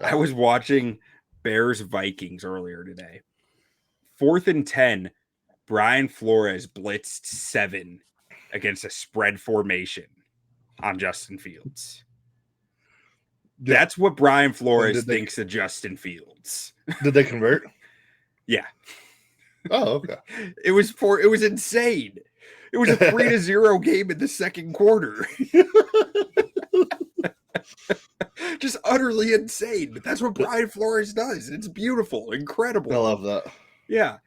I was watching Bears Vikings earlier today. 4th and 10, Brian Flores blitzed 7 against a spread formation on Justin Fields. Yeah. That's what Brian Flores thinks of Justin Fields. Did they convert? Yeah. Oh, okay. It was insane. It was a 3-0 game in the second quarter. Just utterly insane. But that's what Brian Flores does. It's beautiful, incredible. I love that. Yeah.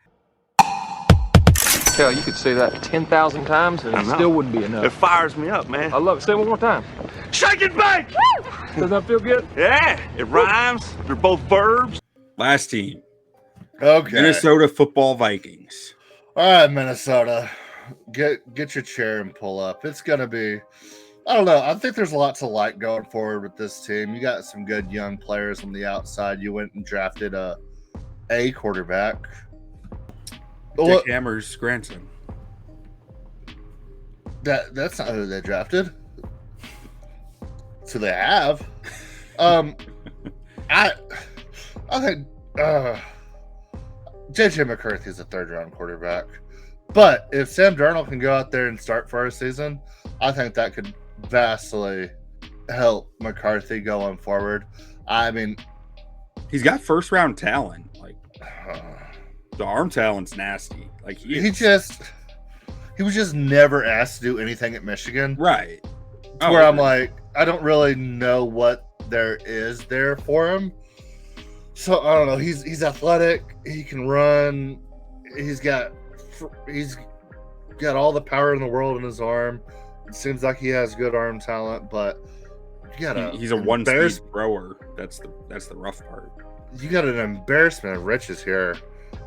Hell, you could say that 10,000 times and it still wouldn't be enough. It fires me up, man. I love it. Say it one more time. Shake it back! Does that feel good? Yeah, it rhymes. They're both verbs. Last team. Okay. Minnesota Football Vikings. All right, Minnesota. Get your chair and pull up. It's going to be, I don't know. I think there's a lot to like going forward with this team. You got some good young players on the outside. You went and drafted a quarterback. Dick Hammer's grandson. That's not who they drafted. So they have. I think JJ McCarthy is a 3rd-round quarterback. But if Sam Darnold can go out there and start for our season, I think that could vastly help McCarthy going forward. I mean, he's got 1st-round talent. Like the arm talent's nasty. Like he was just never asked to do anything at Michigan. Right. Where I'm like, I don't really know what there is there for him. So I don't know. He's athletic. He can run. He's got all the power in the world in his arm. It seems like he has good arm talent, but he's a one-speed thrower. That's the rough part. You got an embarrassment of riches here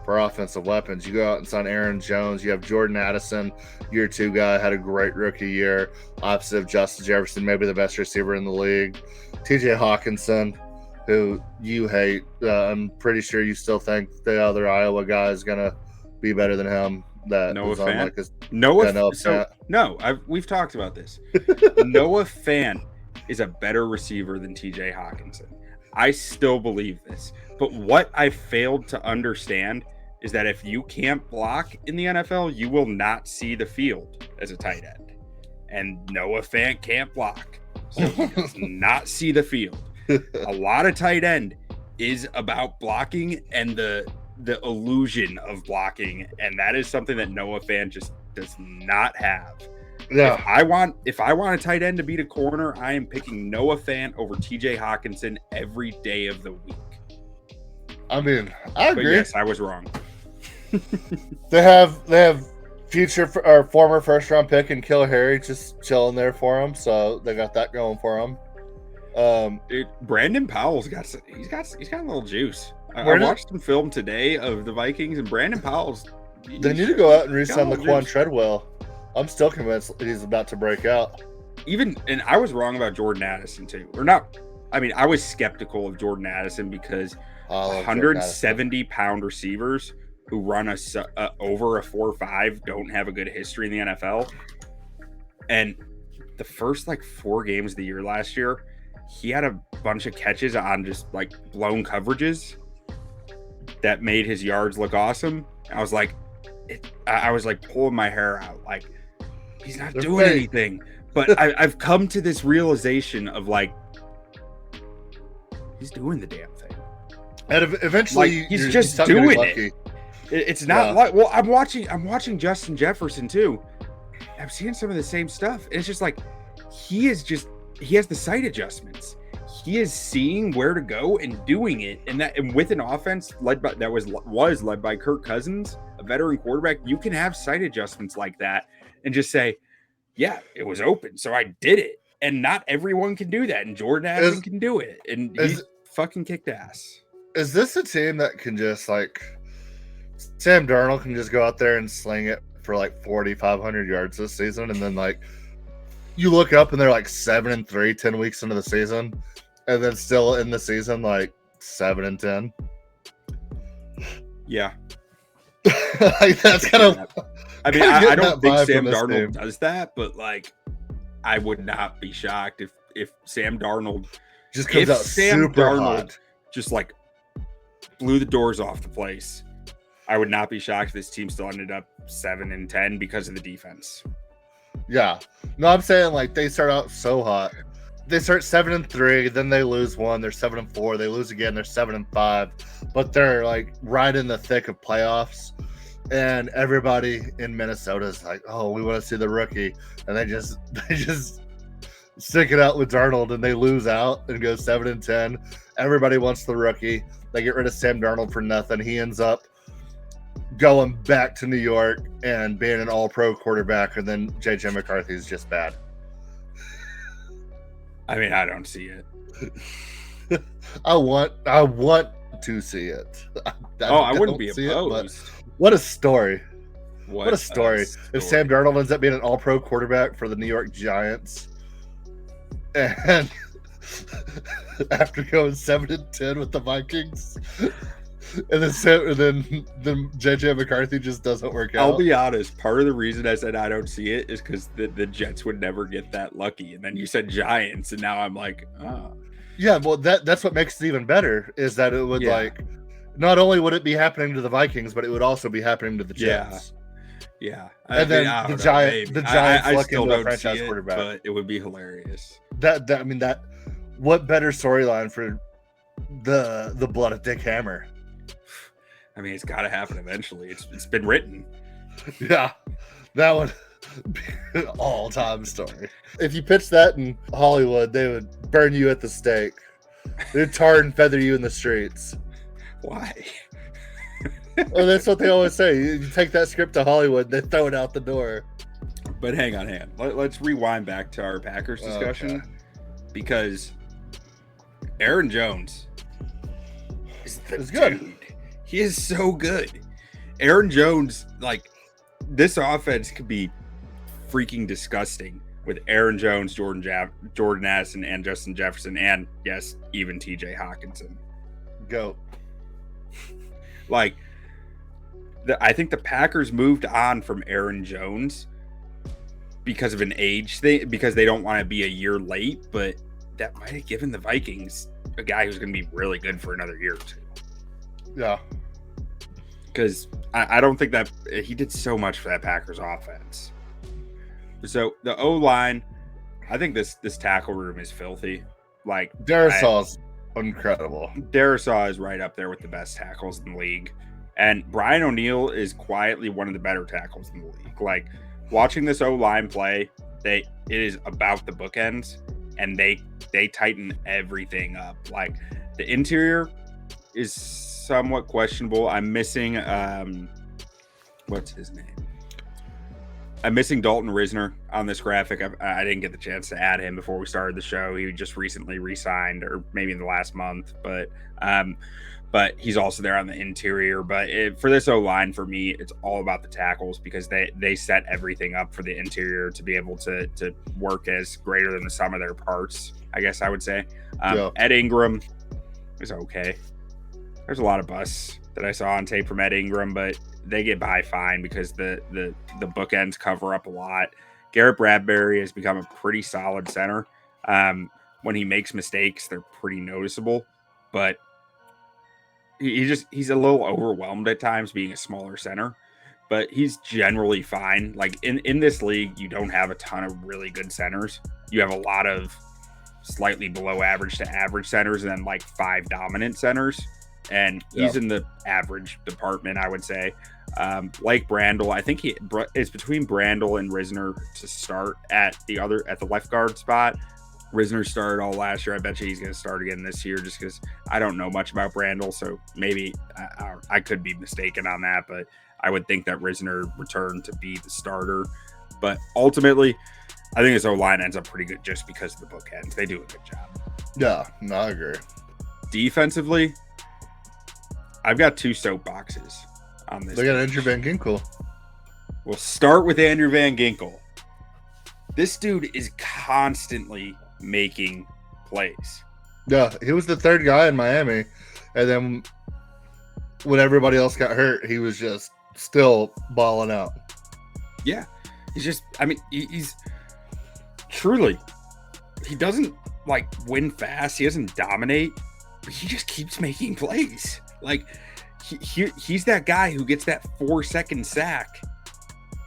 for offensive weapons. You go out and sign Aaron Jones. You have Jordan Addison, year 2 guy, had a great rookie year. Opposite of Justin Jefferson, maybe the best receiver in the league. TJ Hockenson, who you hate. I'm pretty sure you still think the other Iowa guy is going to be better than him. Noah Fant. We've talked about this. Noah Fant is a better receiver than TJ Hockenson. I still believe this. But what I failed to understand is that if you can't block in the NFL, you will not see the field as a tight end. And Noah Fant can't block. So he does not see the field. A lot of tight end is about blocking and the illusion of blocking, and that is something that Noah Fant just does not have. Yeah. If I want a tight end to beat a corner, I am picking Noah Fant over TJ Hockenson every day of the week. I mean, I agree. But yes, I was wrong. They have future or former 1st-round pick and Kill Harry just chilling there for him, so they got that going for him. Dude, Brandon Powell's got a little juice. I watched some film today of the Vikings, and Brandon Powell's. They need to go out and re-sign Laquan Treadwell. I'm still convinced he's about to break out. And I was wrong about Jordan Addison too. Or not. I mean, I was skeptical of Jordan Addison because 170-pound receivers who run over a 4.5 don't have a good history in the NFL. And the first 4 games of the year last year, he had a bunch of catches on just blown coverages that made his yards look awesome. I was pulling my hair out. He's not doing anything. But I've come to this realization of he's doing the damn thing. And eventually he's just doing it. It's not I'm watching Justin Jefferson too. I'm seeing some of the same stuff. And it's just he has the sight adjustments. He is seeing where to go and doing it. And with an offense led by Kirk Cousins, a veteran quarterback, you can have sight adjustments like that and just say, yeah, it was open, so I did it. And not everyone can do that. And Jordan Addison can do it. And he's fucking kicked ass. Is this a team that can just Sam Darnold can just go out there and sling it for 4,500 yards this season, and then you look up and they're 7-3, 10 weeks into the season, and then still in the season 7-10. Yeah, that's kind of. I mean, I don't think Sam Darnold does that, but I would not be shocked if Sam Darnold just comes out super hot. just like blew the doors off the place, I would not be shocked if this team still ended up 7-10 because of the defense. Yeah. No, I'm saying like they start out so hot. They start 7-3, then they lose one. They're 7-4. They lose again. They're 7-5. But they're like right in the thick of playoffs. And everybody in Minnesota is like, "Oh, we want to see the rookie," and they just stick it out with Darnold, and they lose out and go 7-10. Everybody wants the rookie. They get rid of Sam Darnold for nothing. He ends up going back to New York and being an all-pro quarterback, and then JJ McCarthy is just bad. I mean, I don't see it. I want to see it. I wouldn't be opposed. What a story. What a story. If Sam Darnold ends up being an all-pro quarterback for the New York Giants, and after going 7-10 with the Vikings, and then JJ McCarthy just doesn't work out. I'll be honest. Part of the reason I said I don't see it is because the Jets would never get that lucky. And then you said Giants, and now I'm like, oh. Yeah, well, that's what makes it even better is that it would like not only would it be happening to the Vikings, but it would also be happening to the Jets. Yeah. And then the Giants luck into a franchise quarterback. But it would be hilarious. That what better storyline for the blood of Dick Hammer? I mean, it's got to happen eventually. It's been written. Yeah, that would be an all-time story. If you pitched that in Hollywood, they would burn you at the stake. They'd tar and feather you in the streets. Why? Well, that's what they always say. You take that script to Hollywood, they throw it out the door. But hang on. Let's rewind back to our Packers discussion because Aaron Jones is good. Dude. He is so good. Aaron Jones, like, this offense could be freaking disgusting with Aaron Jones, Jordan Addison, and Justin Jefferson, and yes, even TJ Hockenson. Go. Like, I think the Packers moved on from Aaron Jones because of an age thing, because they don't want to be a year late, but that might have given the Vikings a guy who's going to be really good for another year or two. Yeah. Because I don't think that he did so much for that Packers offense. So the O-line, I think this tackle room is filthy. Like, Darrisaw's incredible. Darrisaw is right up there with the best tackles in the league. And Brian O'Neill is quietly one of the better tackles in the league. Like, watching this O-line play, it is about the bookends, and they tighten everything up. Like, the interior is somewhat questionable. I'm missing what's his name? I'm missing Dalton Risner on this graphic. I didn't get the chance to add him before we started the show. He just recently re-signed, or maybe in the last month, but he's also there on the interior. But for this O-line, for me, it's all about the tackles because they set everything up for the interior to be able to work as greater than the sum of their parts, I guess I would say. Ed Ingram is okay. There's a lot of busts that I saw on tape from Ed Ingram, but they get by fine because the bookends cover up a lot. Garrett Bradbury has become a pretty solid center. When he makes mistakes, they're pretty noticeable, but he's a little overwhelmed at times being a smaller center, but he's generally fine. Like in this league, you don't have a ton of really good centers. You have a lot of slightly below average to average centers and then like 5 dominant centers. And he's in the average department, I would say. Like Brandel, I think it's between Brandel and Risner to start at the left guard spot. Risner started all last year. I bet you he's going to start again this year just because I don't know much about Brandel. So maybe I could be mistaken on that, but I would think that Risner returned to be the starter. But ultimately, I think this O-line ends up pretty good just because of the bookends. They do a good job. Yeah, no, I agree. Defensively, I've got 2 soapboxes on this. They got Andrew Van Ginkel. We'll start with Andrew Van Ginkel. This dude is constantly making plays. Yeah, he was the 3rd guy in Miami. And then when everybody else got hurt, he was just still balling out. Yeah. He's truly, he doesn't like win fast. He doesn't dominate, but he just keeps making plays. Like he's that guy who gets that 4-second sack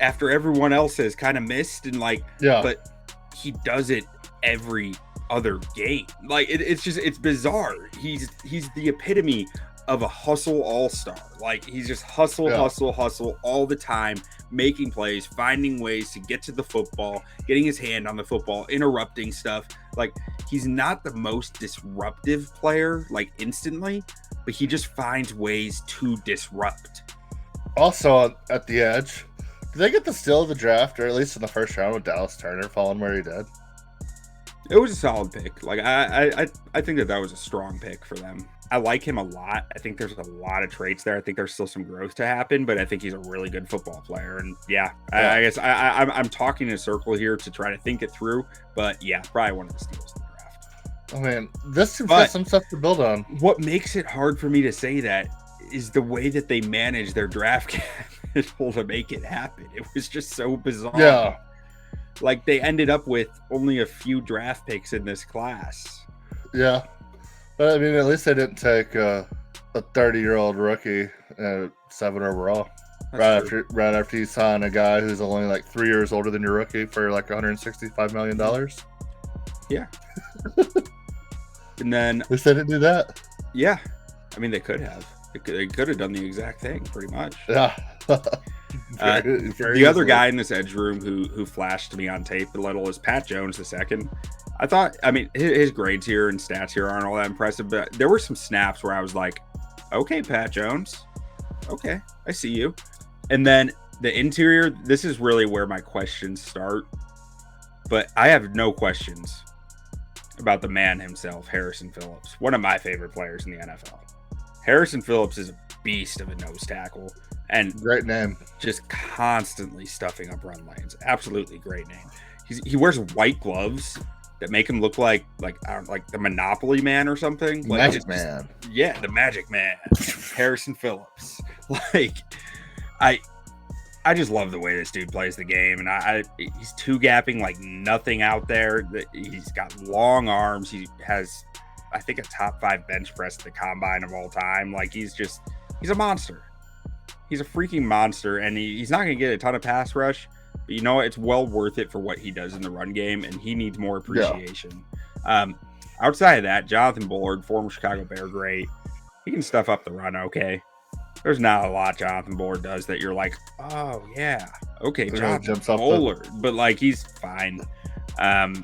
after everyone else has kind of missed, and but he does it every other game. Like it's bizarre. He's the epitome of a hustle all-star. Like he's just hustle all the time, making plays, finding ways to get to the football, getting his hand on the football, interrupting stuff. Like he's not the most disruptive player like instantly, but he just finds ways to disrupt. Also at the edge, did they get the steal of the draft, or at least in the first round with Dallas Turner falling where he did? It was a solid pick. Like I think that was a strong pick for them. I like him a lot. I think there's a lot of traits there. I think there's still some growth to happen, but I think he's a really good football player. And I guess I'm talking in a circle here to try to think it through. But yeah, probably one of the steals of the draft. I mean, this team's got some stuff to build on. What makes it hard for me to say that is the way that they manage their draft capital to make it happen. It was just so bizarre. Yeah. Like they ended up with only a few draft picks in this class. Yeah. But I mean, at least they didn't take a 30-year-old rookie at 7 overall. Right after you sign a guy who's only like 3 years older than your rookie for like $165 million. Yeah. And then at least they didn't do that. Yeah. I mean, they could have. They could have done the exact thing, pretty much. Yeah. The other guy in this edge room who flashed to me on tape a little is Pat Jones II. I thought, I mean, his grades here and stats here aren't all that impressive, but there were some snaps where I was like, okay, Pat Jones. Okay, I see you. And then the interior, this is really where my questions start. But I have no questions about the man himself, Harrison Phillips, one of my favorite players in the NFL. Harrison Phillips is a beast of a nose tackle. And great name. Just constantly stuffing up run lanes. Absolutely great name. He wears white gloves that make him look like the Monopoly Man or something. Like Magic Man. Yeah, the Magic Man. Harrison Phillips. Like I just love the way this dude plays the game, and he's two-gapping like nothing out there. He's got long arms. He has, I think, a top 5 bench press at the combine of all time. Like he's a monster. He's a freaking monster, and he's not going to get a ton of pass rush, but you know what? It's well worth it for what he does in the run game, and he needs more appreciation. Yeah. Outside of that, Jonathan Bullard, former Chicago Bear great. He can stuff up the run okay. There's not a lot Jonathan Bullard does that you're like, oh, yeah, okay, Jonathan Bullard. But, like, he's fine. Probably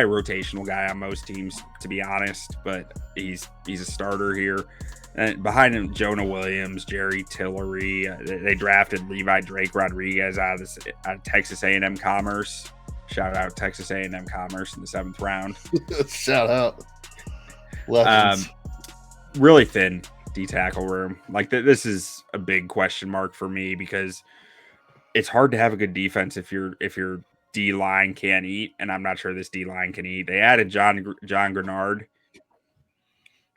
a rotational guy on most teams, to be honest, but he's a starter here. And behind him, Jonah Williams, Jerry Tillery. They drafted Levi Drake Rodriguez out of Texas A&M Commerce. Shout out Texas A&M Commerce in the 7th round. Shout out. Legends. Really thin D-tackle room. Like this is a big question mark for me because it's hard to have a good defense if your D-line can't eat, and I'm not sure this D-line can eat. They added John Grenard,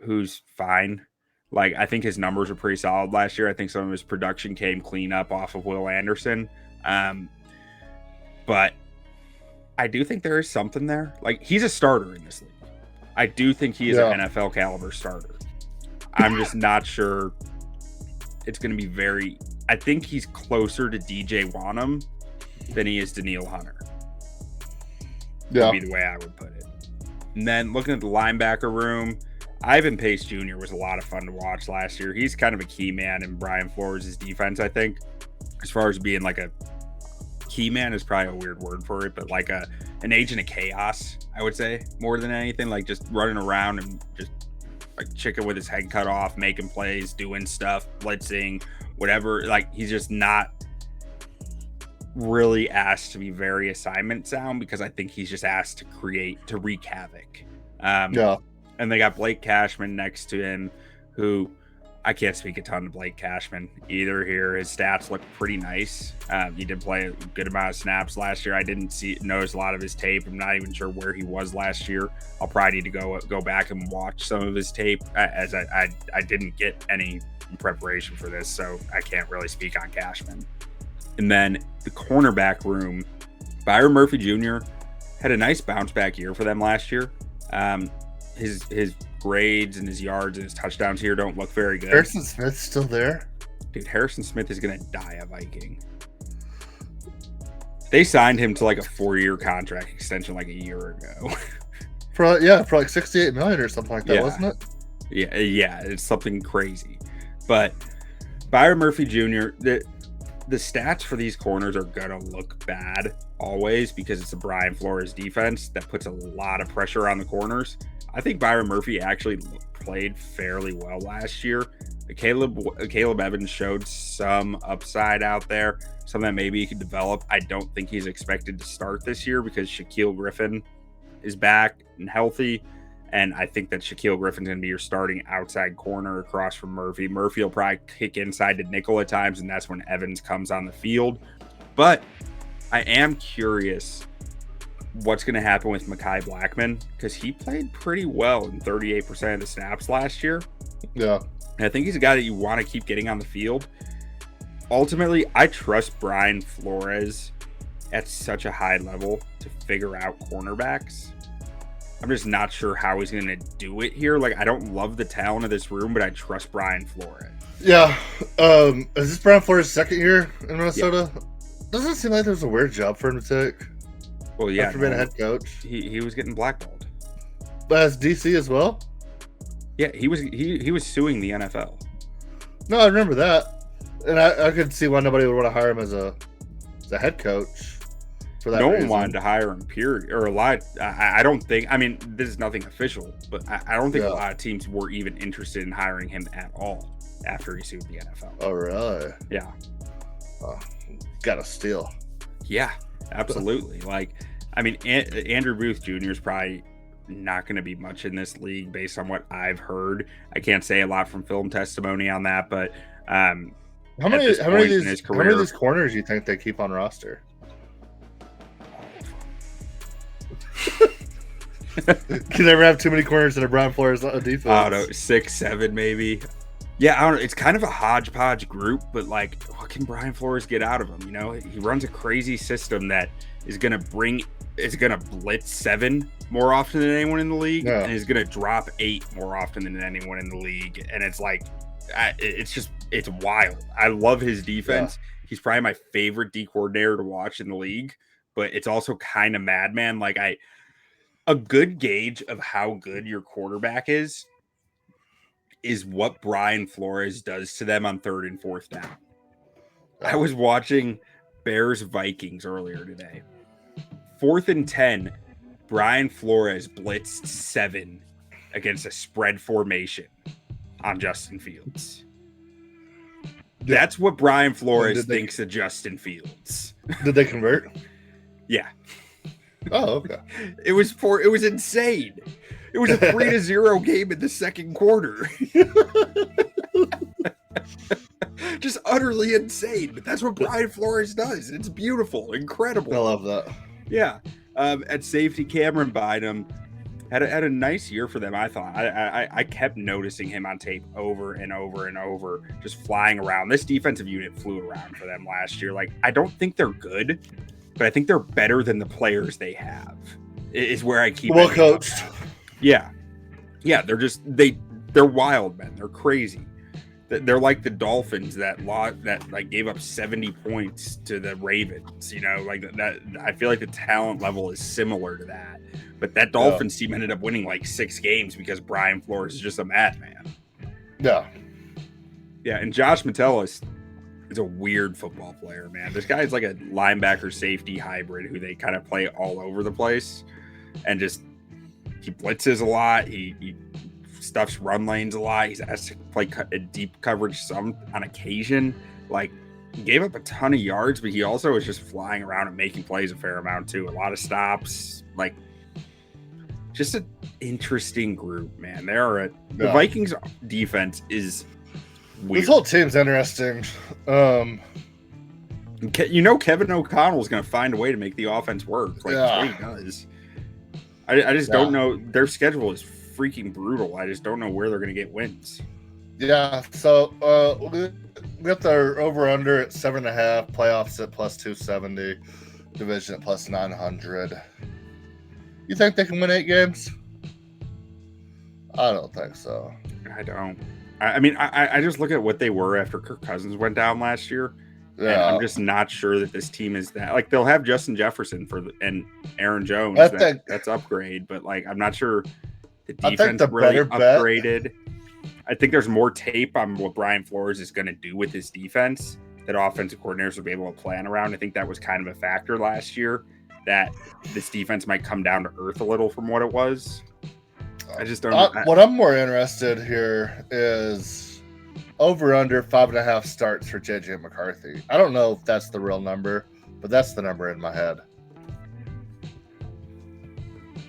who's fine. Like, I think his numbers were pretty solid last year. I think some of his production came clean up off of Will Anderson. But I do think there is something there. Like, he's a starter in this league. I do think he is an NFL caliber starter. I'm just not sure it's going to be very... I think he's closer to DJ Wanham than he is to Neil Hunter. Yeah. Would be the way I would put it. And then looking at the linebacker room... Ivan Pace Jr. was a lot of fun to watch last year. He's kind of a key man in Brian Flores' defense, I think. As far as being like a key man is probably a weird word for it, but like an agent of chaos, I would say, more than anything. Like just running around and just like chicken with his head cut off, making plays, doing stuff, blitzing, whatever. Like he's just not really asked to be very assignment sound because I think he's just asked to wreak havoc. And they got Blake Cashman next to him, who I can't speak a ton to Blake Cashman either here. His stats look pretty nice. He did play a good amount of snaps last year. I didn't notice a lot of his tape. I'm not even sure where he was last year. I'll probably need to go back and watch some of his tape as I didn't get any preparation for this, so I can't really speak on Cashman. And then the cornerback room, Byron Murphy Jr. had a nice bounce back year for them last year. His grades and his yards and his touchdowns here don't look very good. Harrison Smith's still there? Dude, Harrison Smith is going to die a Viking. They signed him to like a 4-year contract extension like a year ago. For like $68 million or something like that, wasn't it? Yeah, it's something crazy. But Byron Murphy Jr., the stats for these corners are going to look bad always because it's a Brian Flores defense that puts a lot of pressure on the corners. I think Byron Murphy actually played fairly well last year. Caleb Evans showed some upside out there, something that maybe he could develop. I don't think he's expected to start this year because Shaquille Griffin is back and healthy. And I think that Shaquille Griffin's going to be your starting outside corner across from Murphy. Murphy will probably kick inside to nickel at times, and that's when Evans comes on the field. But I am curious what's going to happen with Mekhi Blackman because he played pretty well in 38% of the snaps last year. Yeah. And I think he's a guy that you want to keep getting on the field. Ultimately, I trust Brian Flores at such a high level to figure out cornerbacks. I'm just not sure how he's going to do it here. Like, I don't love the talent of this room, but I trust Brian Flores. Yeah. Is this Brian Flores' second year in Minnesota? Yeah. Doesn't it seem like there's a weird job for him to take? Well, yeah. After being a head coach. He was getting blackballed. But as DC as well? Yeah, he was suing the NFL. No, I remember that. And I could see why nobody would want to hire him as a head coach. For that reason. One wanted to hire him, period. Or a lot. I don't think. I mean, this is nothing official, but I don't think a lot of teams were even interested in hiring him at all after he sued the NFL. Oh, really? Yeah. Oh, got to steal. Yeah, absolutely. Like, I mean, Andrew Booth Jr. is probably not going to be much in this league based on what I've heard. I can't say a lot from film testimony on that, but how many of these corners do you think they keep on roster? Can never have too many corners in a Brian Flores defense. I don't know, 6, 7 maybe. Yeah, I don't know. It's kind of a hodgepodge group, but like, what can Brian Flores get out of him? You know, he runs a crazy system that is going to blitz 7 more often than anyone in the league, and is going to drop 8 more often than anyone in the league. And it's like, it's wild. I love his defense. Yeah. He's probably my favorite D coordinator to watch in the league, but it's also kind of madman. Like a good gauge of how good your quarterback is what Brian Flores does to them on 3rd and 4th down. I was watching Bears Vikings earlier today. 4th and 10, Brian Flores blitzed 7 against a spread formation on Justin Fields. That's what Brian Flores thinks of Justin Fields. Did they convert? Yeah. Oh, okay. It was insane. It was a 3-0 game in the second quarter. Just utterly insane. But that's what Brian Flores does. It's beautiful, incredible. I love that. Yeah. At safety, Cameron Bynum had a nice year for them, I thought. I kept noticing him on tape over and over and over, just flying around. This defensive unit flew around for them last year. Like, I don't think they're good, but I think they're better than the players they have, is where I keep well coached. Yeah. Yeah, they're wild, men. They're crazy. They're like the Dolphins that like gave up 70 points to the Ravens, you know, like that. I feel like the talent level is similar to that. But that Dolphins team ended up winning like 6 games because Brian Flores is just a madman. Yeah. Yeah, and Josh Metellus is a weird football player, man. This guy is like a linebacker safety hybrid who they kind of play all over the place, and just he blitzes a lot. He stuffs run lanes a lot. He's asked to play a deep coverage some on occasion. Like, he gave up a ton of yards, but he also is just flying around and making plays a fair amount too. A lot of stops. Like, just an interesting group, man. The Vikings defense is weird. This whole team's interesting. You know, Kevin O'Connell is going to find a way to make the offense work. Like, that's what he does. I just don't know. Their schedule is freaking brutal. I just don't know where they're going to get wins. Yeah. So we got their over/under at 7.5, playoffs at +270, division at +900. You think they can win 8 games? I don't think so. I don't. I mean, I just look at what they were after Kirk Cousins went down last year. And I'm just not sure that this team is that. Like, they'll have Justin Jefferson and Aaron Jones. That's upgrade, but like, I'm not sure the defense really upgraded. I think there's more tape on what Brian Flores is going to do with his defense that offensive coordinators will be able to plan around. I think that was kind of a factor last year, that this defense might come down to earth a little from what it was. I just don't. What I'm more interested here is over under 5.5 starts for JJ McCarthy. I don't know if that's the real number, but that's the number in my head.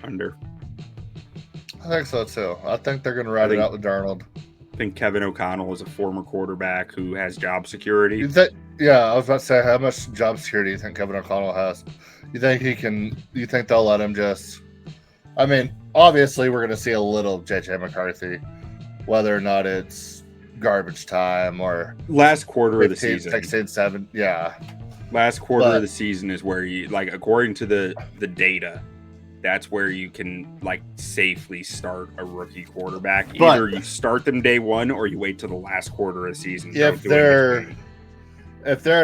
Under. I think so too. I think they're going to ride it out with Darnold. I think Kevin O'Connell is a former quarterback who has job security. I was about to say, how much job security do you think Kevin O'Connell has? You think they'll let him just... I mean, obviously we're going to see a little JJ McCarthy, whether or not it's garbage time or... Last quarter of the season. 16, 7, yeah. Last quarter of the season is where you, like, according to the data, that's where you can, like, safely start a rookie quarterback. Either you start them day one or you wait till the last quarter of the season. If they're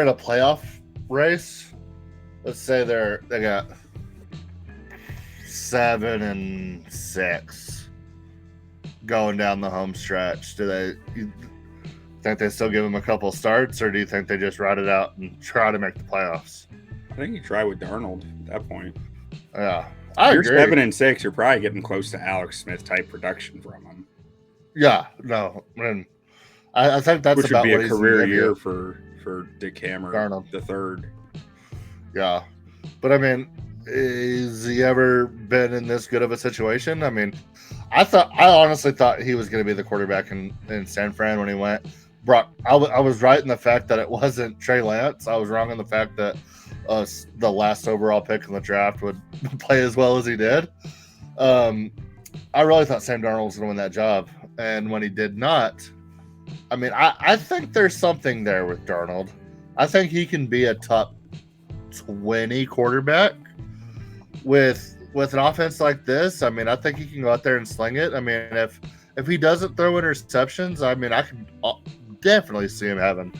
in a playoff race, let's say they got 7-6 going down the home stretch, you think they still give them a couple starts, or do you think they just ride it out and try to make the playoffs? I think you try with Darnold at that point. Yeah. You're 7-6. You're probably getting close to Alex Smith type production from him. Yeah, no, I think that's about would be what a career year for Dick Hammer, Darnold the third. Yeah, but I mean, has he ever been in this good of a situation? I mean, I honestly thought he was going to be the quarterback in San Fran when he went. I was right in the fact that it wasn't Trey Lance. I was wrong in the fact that the last overall pick in the draft would play as well as he did. I really thought Sam Darnold was going to win that job, and when he did not, I mean, I think there's something there with Darnold. I think he can be a top 20 quarterback with an offense like this. I mean, I think he can go out there and sling it. I mean, if he doesn't throw interceptions, I mean, I can definitely see him having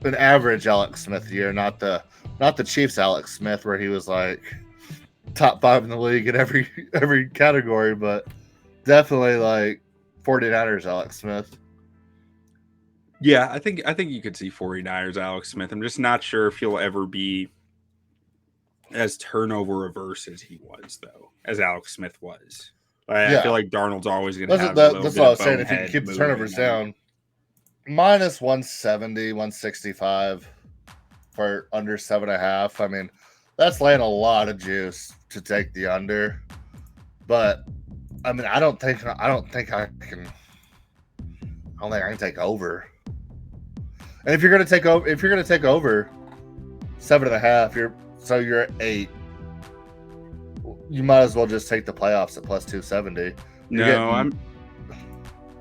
an average Alex Smith year, not the Chiefs Alex Smith where he was like top 5 in the league in every category, but definitely like 49ers Alex Smith. Yeah, I think you could see 49ers Alex Smith. I'm just not sure if he'll ever be as turnover averse as he was, though, as Alex Smith was. I feel like Darnold's always going to have a little that's bit what I of was saying. If you can keep the turnovers down, minus 170, 165 for under 7.5. I mean, that's laying a lot of juice to take the under. But I mean, I don't think I can take over. And if you're gonna take over 7.5, you're at 8. You might as well just take the playoffs at plus 270.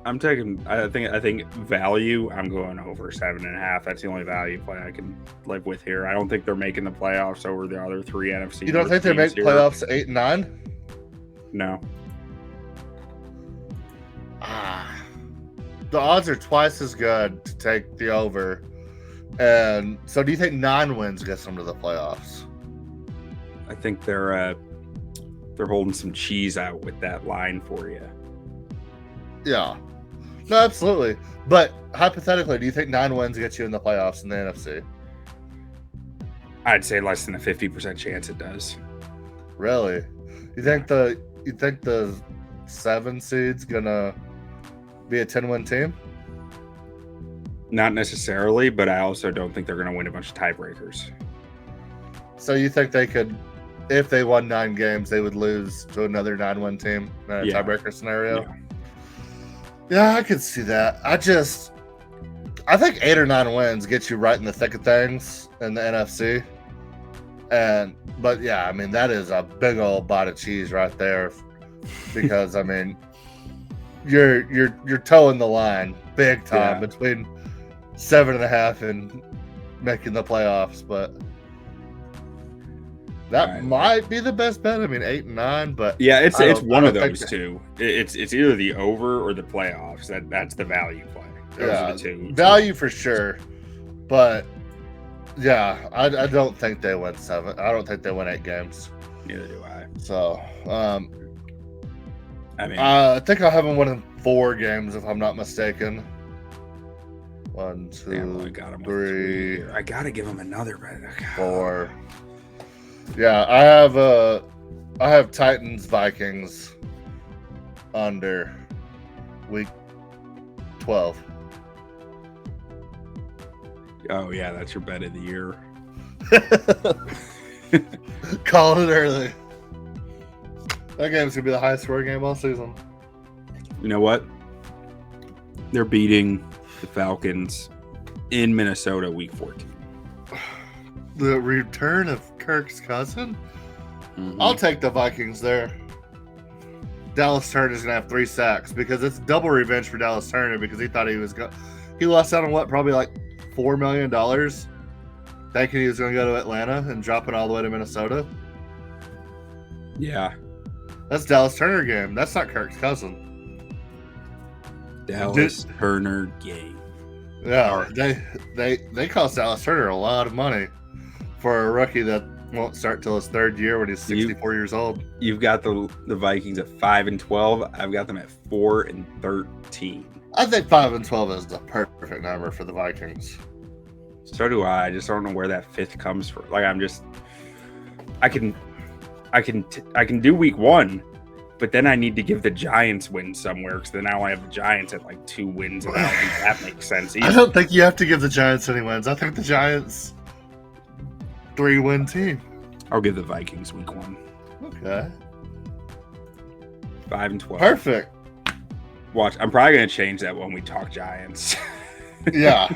I'm taking. I think value. I'm going over 7.5. That's the only value play I can live with here. I don't think they're making the playoffs over the other 3 NFC. You don't think they make playoffs 8 and 9? No. The odds are twice as good to take the over. And so do you think 9 wins gets them to the playoffs? I think they're holding some cheese out with that line for you. Yeah. No, absolutely. But hypothetically, do you think 9 wins gets you in the playoffs in the NFC? I'd say less than a 50% chance it does. Really? You think the 7 seed's gonna be a 10-win team? Not necessarily, but I also don't think they're going to win a bunch of tiebreakers. So you think they could, if they won 9 games, they would lose to another 9-win team in a tiebreaker scenario? Yeah, I could see that. I think 8 or 9 wins get you right in the thick of things in the NFC. But yeah, I mean, that is a big old bite of cheese right there, because I mean, you're towing the line big time between 7.5 and making the playoffs. But That Right. might be the best bet. I mean, 8 and 9, but Yeah, it's I one of don't think those two. It's either the over or the playoffs. That's the value play. Those are the two. value for sure. But yeah, I don't think they win 7. I don't think they win 8 games. Neither do I. So I mean, I think I have them winning 4 games if I'm not mistaken. 1, 2, damn, I got him with 3, here. I gotta give him another bet. 4. Yeah, I have Titans Vikings under week 12. Oh yeah, that's your bet of the year. Calling it early. That game's gonna be the highest scoring game all season. You know what? They're beating the Falcons in Minnesota week 14. The return of Kirk's cousin? Mhm. I'll take the Vikings there. Dallas Turner's gonna have 3 sacks because it's double revenge for Dallas Turner because he thought he lost out on what, probably like $4 million, thinking he was gonna go to Atlanta and drop it all the way to Minnesota. Yeah, That's Dallas Turner game. That's not Kirk's cousin. Dallas Turner game. Yeah, they cost Dallas Turner a lot of money for a rookie that won't start till his 3rd year when he's 64 years old. You've got the Vikings at 5-12. I've got them at 4-13. I think 5-12 is the perfect number for the Vikings. So do I. I just don't know where that 5th comes from. Like I can do week 1, but then I need to give the Giants win somewhere because then I only have the Giants at like 2 wins, and I don't think that makes sense either. I don't think you have to give the Giants any wins. I think the Giants 3-win team. I'll give the Vikings week 1. Okay. 5-12. Perfect. Watch. I'm probably gonna change that when we talk Giants. Yeah.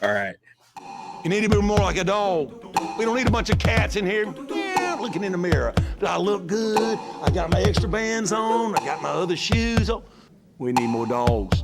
All right. You need to be more like a dog. We don't need a bunch of cats in here. Yeah, looking in the mirror. Do I look good? I got my extra bands on. I got my other shoes on. We need more dogs.